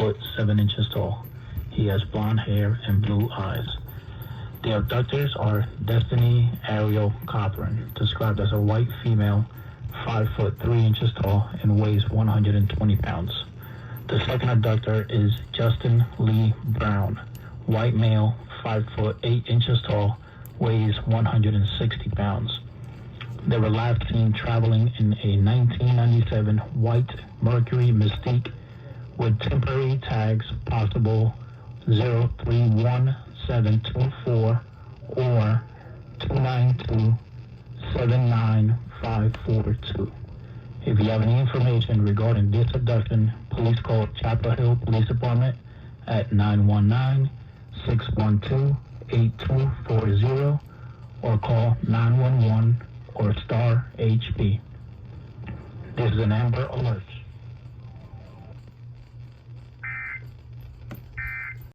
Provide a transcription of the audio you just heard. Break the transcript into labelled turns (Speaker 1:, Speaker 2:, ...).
Speaker 1: foot 7 inches tall. He has blonde hair and blue eyes. The abductors are Destiny Ariel Cothran, described as a white female, 5 foot 3 inches tall, and weighs 120 pounds. The second abductor is Justin Lee Brown, white male, 5 foot 8 inches tall, weighs 160 pounds. They were last seen traveling in a 1997 white Mercury Mystique with temporary tags possible 031724 or 292-79542. If you have any information regarding this abduction, please call Chapel Hill Police Department at 919-612-8240 or call 911 or star HP. This is an Amber Alert.